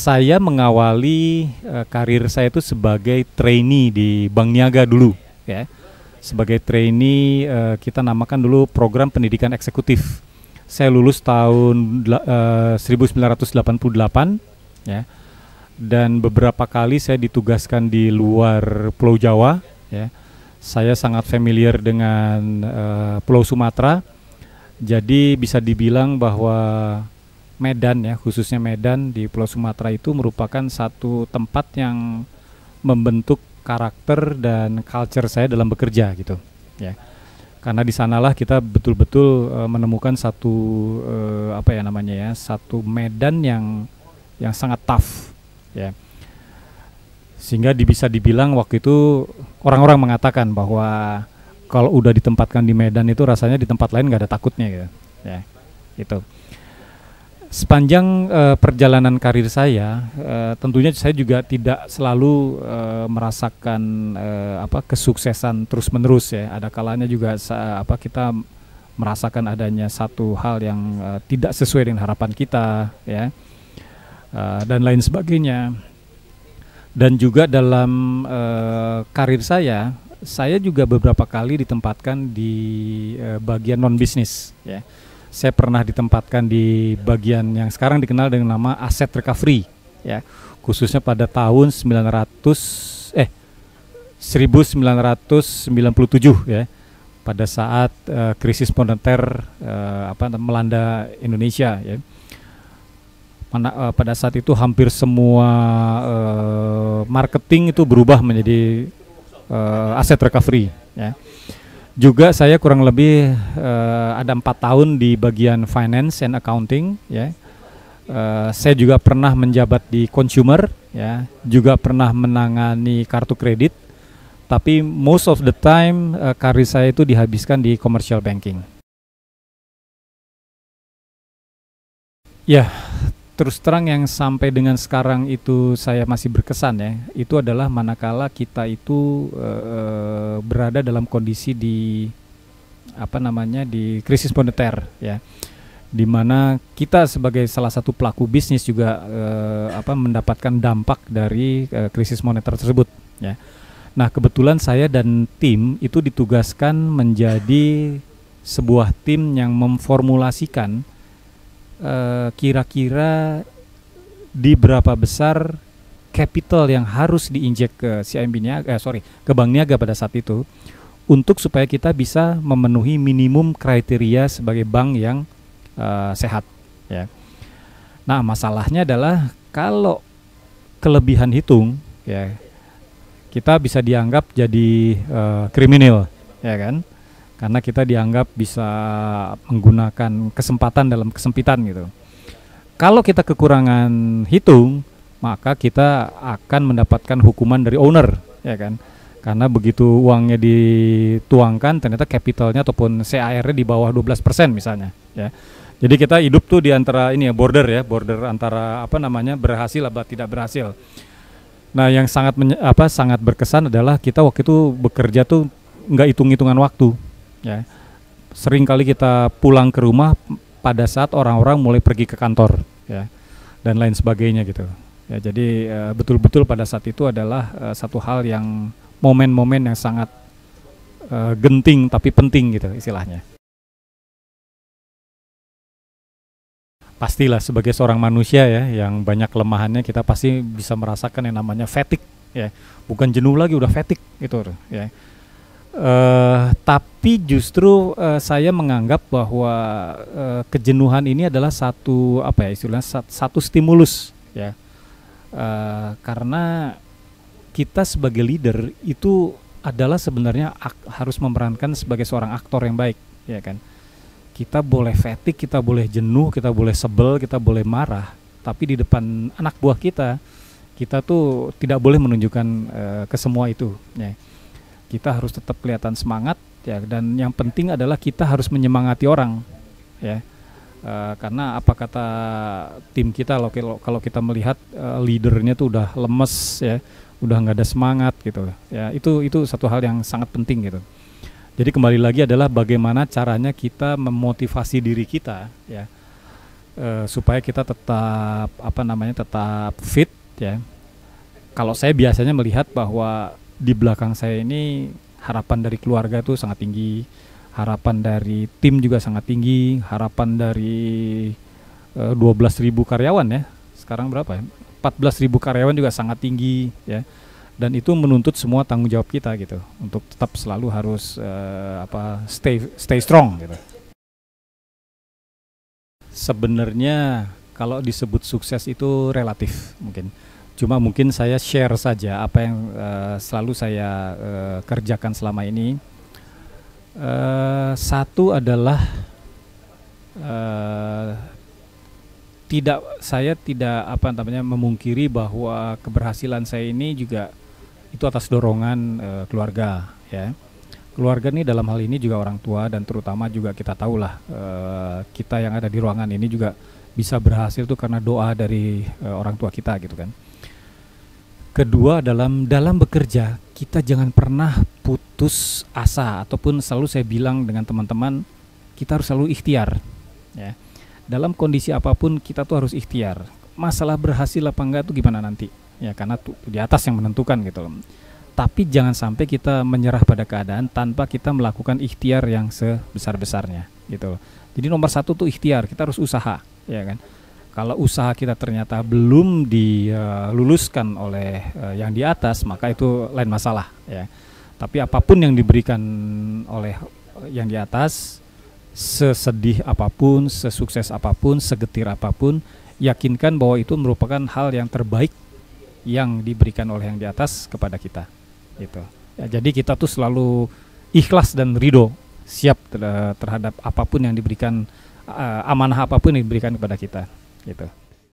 Saya mengawali karir saya itu sebagai trainee di Bank Niaga dulu, ya. Sebagai trainee, kita namakan dulu program pendidikan eksekutif. Saya lulus tahun 1988, ya. Dan beberapa kali saya ditugaskan di luar Pulau Jawa, ya. Saya sangat familiar dengan Pulau Sumatera. Jadi bisa dibilang bahwa Medan, ya, khususnya Medan di Pulau Sumatera itu merupakan satu tempat yang membentuk karakter dan culture saya dalam bekerja gitu, ya. Karena di sanalah kita betul-betul menemukan satu satu medan yang sangat tough, ya. Sehingga bisa dibilang waktu itu orang-orang mengatakan bahwa kalau udah ditempatkan di Medan itu rasanya di tempat lain nggak ada takutnya gitu, ya. Itu. Sepanjang perjalanan karir saya, tentunya saya juga tidak selalu merasakan kesuksesan terus-menerus, ya. Ada kalanya juga kita merasakan adanya satu hal yang tidak sesuai dengan harapan kita, ya, dan lain sebagainya. Dan juga dalam karir saya juga beberapa kali ditempatkan di bagian non bisnis, ya. Saya pernah ditempatkan di bagian yang sekarang dikenal dengan nama asset recovery, ya, khususnya pada tahun 1997, ya, pada saat krisis moneter melanda Indonesia, ya. Pada saat itu hampir semua marketing itu berubah menjadi asset recovery, ya. Juga saya kurang lebih ada 4 tahun di bagian finance and accounting, ya. Saya juga pernah menjabat di consumer, ya, juga pernah menangani kartu kredit, tapi most of the time karir saya itu dihabiskan di commercial banking. Ya, terus terang yang sampai dengan sekarang itu saya masih berkesan, ya, itu adalah manakala kita itu berada dalam kondisi di di krisis moneter, ya, di mana kita sebagai salah satu pelaku bisnis juga mendapatkan dampak dari krisis moneter tersebut, ya. Nah, kebetulan saya dan tim itu ditugaskan menjadi sebuah tim yang memformulasikan kira-kira di berapa besar capital yang harus diinjek ke ke Bank Niaga pada saat itu, untuk supaya kita bisa memenuhi minimum kriteria sebagai bank yang sehat, ya. Nah, masalahnya adalah kalau kelebihan hitung, ya, kita bisa dianggap jadi kriminal, ya kan? Karena kita dianggap bisa menggunakan kesempatan dalam kesempitan gitu. Kalau kita kekurangan hitung, maka kita akan mendapatkan hukuman dari owner, ya kan? Karena begitu uangnya dituangkan, ternyata capitalnya ataupun CAR-nya di bawah 12% misalnya, ya. Jadi kita hidup tuh di antara ini ya, border antara berhasil atau tidak berhasil. Nah, yang sangat berkesan adalah kita waktu itu bekerja tuh nggak hitung-hitungan waktu, ya. Sering kali kita pulang ke rumah pada saat orang-orang mulai pergi ke kantor, ya, dan lain sebagainya gitu, ya. Jadi betul-betul pada saat itu adalah satu hal yang momen-momen yang sangat genting tapi penting gitu istilahnya. Pastilah sebagai seorang manusia, ya, yang banyak kelemahannya, kita pasti bisa merasakan yang namanya fatigue, ya. Bukan jenuh lagi, udah fatigue gitu, ya. Tapi justru saya menganggap bahwa kejenuhan ini adalah satu satu stimulus, ya. Karena kita sebagai leader itu adalah sebenarnya harus memerankan sebagai seorang aktor yang baik, ya kan. Kita boleh fatigue, kita boleh jenuh, kita boleh sebel, kita boleh marah, tapi di depan anak buah kita tuh tidak boleh menunjukkan ke semua itu, ya. Kita harus tetap kelihatan semangat, ya, dan yang penting adalah kita harus menyemangati orang, ya. Karena apa kata tim kita, kalau kita melihat leadernya tuh udah lemes, ya, udah nggak ada semangat gitu, ya, itu satu hal yang sangat penting gitu. Jadi kembali lagi adalah bagaimana caranya kita memotivasi diri kita, ya, supaya kita tetap tetap fit ya. Kalau saya biasanya melihat bahwa di belakang saya ini harapan dari keluarga tuh sangat tinggi, harapan dari tim juga sangat tinggi, harapan dari 12.000 karyawan ya. Sekarang berapa ya? 14.000 karyawan juga sangat tinggi ya. Dan itu menuntut semua tanggung jawab kita gitu untuk tetap selalu harus stay strong gitu. Sebenarnya kalau disebut sukses itu relatif mungkin. Cuma mungkin saya share saja apa yang selalu saya kerjakan selama ini. Satu adalah saya tidak memungkiri bahwa keberhasilan saya ini juga itu atas dorongan keluarga ya. Keluarga nih dalam hal ini juga orang tua, dan terutama juga kita tahulah kita yang ada di ruangan ini juga bisa berhasil tuh karena doa dari orang tua kita gitu kan. Kedua, dalam bekerja kita jangan pernah putus asa, ataupun selalu saya bilang dengan teman-teman, kita harus selalu ikhtiar ya. Dalam kondisi apapun kita tuh harus ikhtiar. Masalah berhasil apa enggak tuh gimana nanti ya, karena tuh di atas yang menentukan gitu loh. Tapi jangan sampai kita menyerah pada keadaan tanpa kita melakukan ikhtiar yang sebesar-besarnya gitu. Jadi nomor satu tuh ikhtiar, kita harus usaha ya kan. Kalau usaha kita ternyata belum diluluskan oleh yang di atas, maka itu lain masalah ya. Tapi apapun yang diberikan oleh yang di atas, sesedih apapun, sesukses apapun, segetir apapun, yakinkan bahwa itu merupakan hal yang terbaik yang diberikan oleh yang di atas kepada kita gitu ya. Jadi kita tuh selalu ikhlas dan ridho, siap terhadap apapun yang diberikan, amanah apapun yang diberikan kepada kita gitu.